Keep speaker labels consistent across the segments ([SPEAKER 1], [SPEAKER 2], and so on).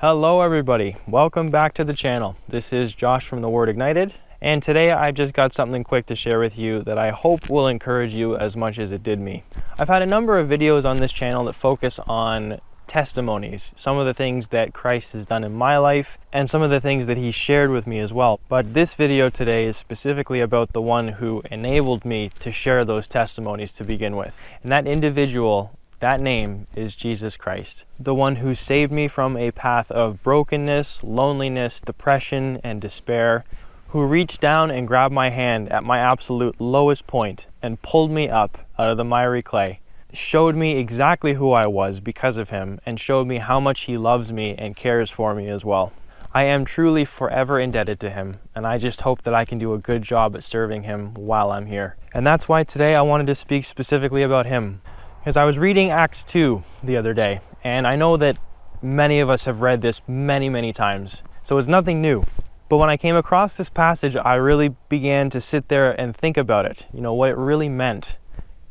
[SPEAKER 1] Hello everybody, welcome back to the channel. This is Josh from The Word Ignited, and today I've just got something quick to share with you that I hope will encourage you as much as it did me. I've had a number of videos on this channel that focus on testimonies, some of the things that Christ has done in my life and some of the things that he shared with me as well. But this video today is specifically about the one who enabled me to share those testimonies to begin with. And that individual, that name is Jesus Christ, the one who saved me from a path of brokenness, loneliness, depression, and despair, who reached down and grabbed my hand at my absolute lowest point and pulled me up out of the miry clay, showed me exactly who I was because of him, and showed me how much he loves me and cares for me as well. I am truly forever indebted to him, and I just hope that I can do a good job at serving him while I'm here. And that's why today I wanted to speak specifically about him. Because I was reading Acts 2 the other day, and I know that many of us have read this many times, so it's nothing new. But when I came across this passage, I really began to sit there and think about it, what it really meant.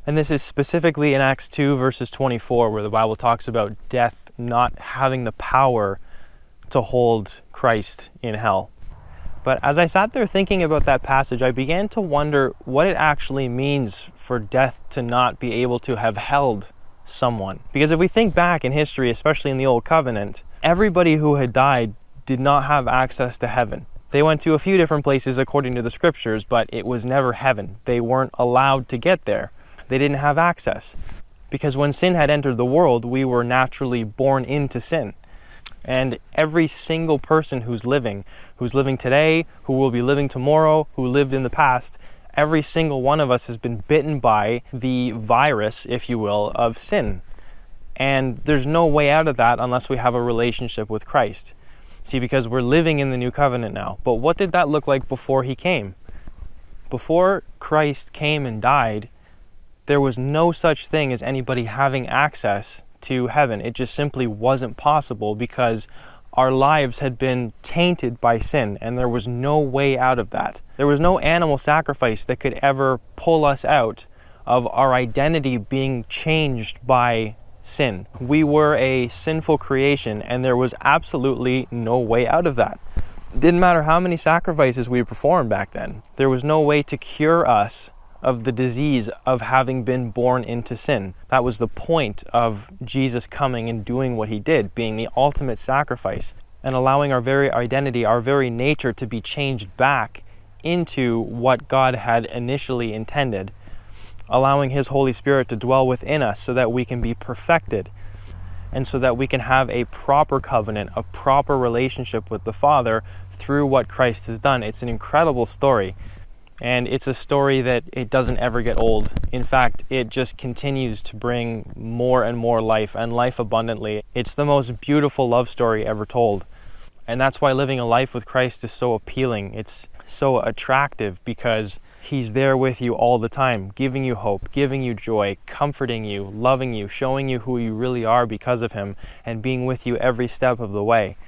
[SPEAKER 1] And this is specifically in Acts 2 verses 24, where the Bible talks about death not having the power to hold Christ in hell. But as I sat there thinking about that passage, I began to wonder what it actually means for death to not be able to have held someone. Because if we think back in history, especially in the Old Covenant, everybody who had died did not have access to heaven. They went to a few different places according to the scriptures, but it was never heaven. They weren't allowed to get there. They didn't have access. Because when sin had entered the world, we were naturally born into sin. And every single person who's living today, who will be living tomorrow, who lived in the past, every single one of us has been bitten by the virus, if you will, of sin. And there's no way out of that unless we have a relationship with Christ. See, because we're living in the new covenant now. But what did that look like before he came? Before Christ came and died, there was no such thing as anybody having access to heaven. It just simply wasn't possible because our lives had been tainted by sin, and there was no way out of that. There was no animal sacrifice that could ever pull us out of our identity being changed by sin. We were a sinful creation, and there was absolutely no way out of that. It didn't matter how many sacrifices we performed back then. There was no way to cure us of the disease of having been born into sin. That was the point of Jesus coming and doing what he did, being the ultimate sacrifice and allowing our very identity, our very nature to be changed back into what God had initially intended, allowing his Holy Spirit to dwell within us so that we can be perfected and so that we can have a proper covenant, a proper relationship with the Father through what Christ has done. It's an incredible story. And it's a story that it doesn't ever get old. In fact, it just continues to bring more and more life, and life abundantly. It's the most beautiful love story ever told. And that's why living a life with Christ is so appealing. It's so attractive because he's there with you all the time, giving you hope, giving you joy, comforting you, loving you, showing you who you really are because of him, and being with you every step of the way.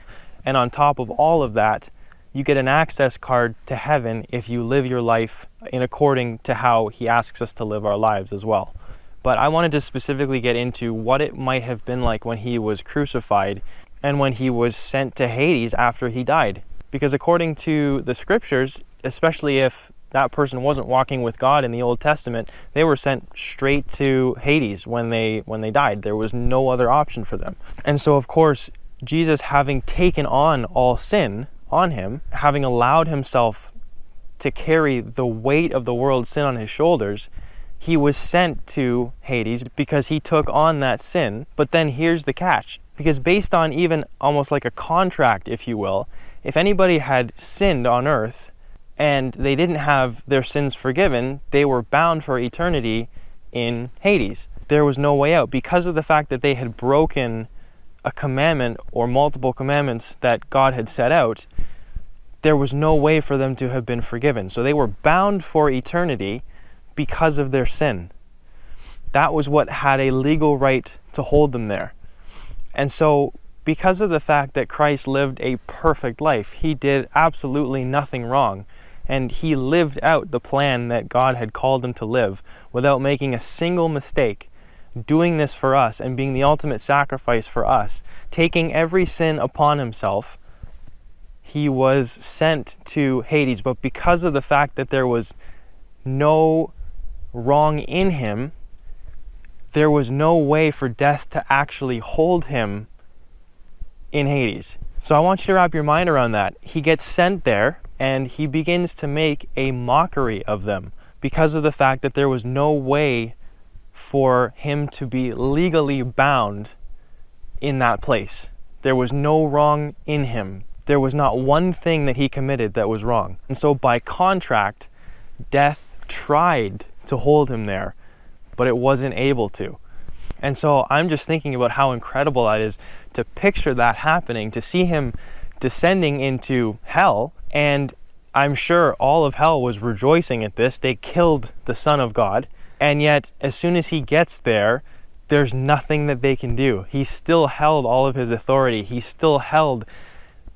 [SPEAKER 1] And on top of all of that, you get an access card to heaven if you live your life in according to how he asks us to live our lives as well. But I wanted to specifically get into what it might have been like when he was crucified and when he was sent to Hades after he died. Because according to the scriptures, especially if that person wasn't walking with God in the Old Testament, they were sent straight to Hades when they died. There was no other option for them. And so of course, Jesus, having taken on all sin on him, having allowed himself to carry the weight of the world's sin on his shoulders, he was sent to Hades because he took on that sin. But then here's the catch, because based on even almost like a contract, if you will, if anybody had sinned on earth and they didn't have their sins forgiven, they were bound for eternity in Hades. There was no way out because of the fact that they had broken a commandment or multiple commandments that God had set out. There was no way for them to have been forgiven. So they were bound for eternity because of their sin. That was what had a legal right to hold them there. And so because of the fact that Christ lived a perfect life, he did absolutely nothing wrong. And he lived out the plan that God had called him to live without making a single mistake. doing this for us and being the ultimate sacrifice for us, taking every sin upon himself, he was sent to Hades. But because of the fact that there was no wrong in him, there was no way for death to actually hold him in Hades. So I want you to wrap your mind around that. He gets sent there and he begins to make a mockery of them because of the fact that there was no way for him to be legally bound in that place. There was no wrong in him. There was not one thing that he committed that was wrong. And so by contract, death tried to hold him there, but it wasn't able to. And so I'm just thinking about how incredible that is to picture that happening, to see him descending into hell. And I'm sure all of hell was rejoicing at this. They killed the Son of God. And yet, as soon as he gets there, there's nothing that they can do. He still held all of his authority. He still held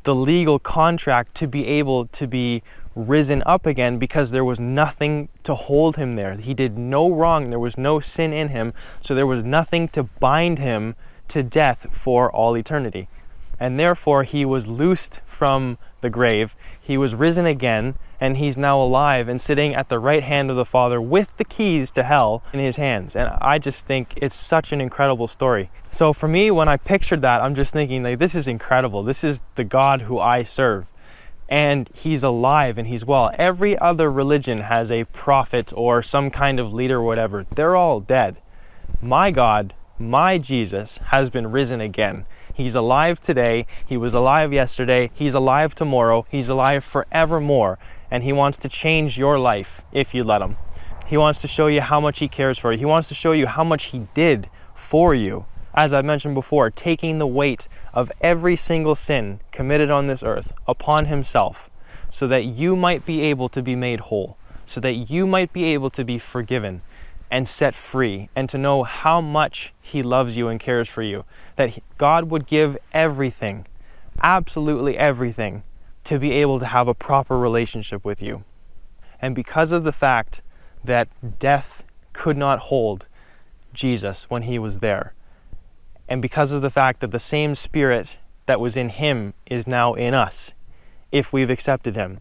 [SPEAKER 1] the legal contract to be able to be risen up again, because there was nothing to hold him there. He did no wrong. There was no sin in him. So there was nothing to bind him to death for all eternity. And therefore, he was loosed from the grave. He was risen again, and he's now alive and sitting at the right hand of the Father with the keys to hell in his hands. And I just think it's such an incredible story. So for me, when I pictured that, I'm just thinking, like, this is incredible. This is the God who I serve. And he's alive and he's well. Every other religion has a prophet or some kind of leader or whatever. They're all dead. My God, my Jesus, has been risen again. He's alive today. He was alive yesterday. He's alive tomorrow. He's alive forevermore. And he wants to change your life if you let him. He wants to show you how much he cares for you. He wants to show you how much he did for you. As I mentioned before, taking the weight of every single sin committed on this earth upon himself, so that you might be able to be made whole, so that you might be able to be forgiven and set free, and to know how much he loves you and cares for you. That God would give everything, absolutely everything, to be able to have a proper relationship with you. And because of the fact that death could not hold Jesus when he was there, and because of the fact that the same Spirit that was in him is now in us, if we've accepted him,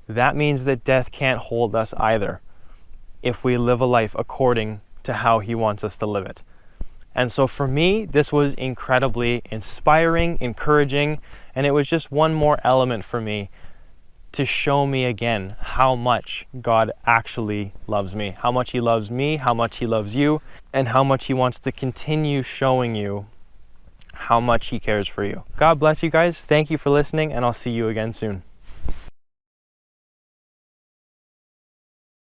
[SPEAKER 1] that means that death can't hold us either, if we live a life according to how he wants us to live it. And so for me, this was incredibly inspiring, encouraging, and it was just one more element for me to show me again how much God actually loves me, how much he loves me, how much he loves you, and how much he wants to continue showing you how much he cares for you. God bless you guys. Thank you for listening, and I'll see you again soon.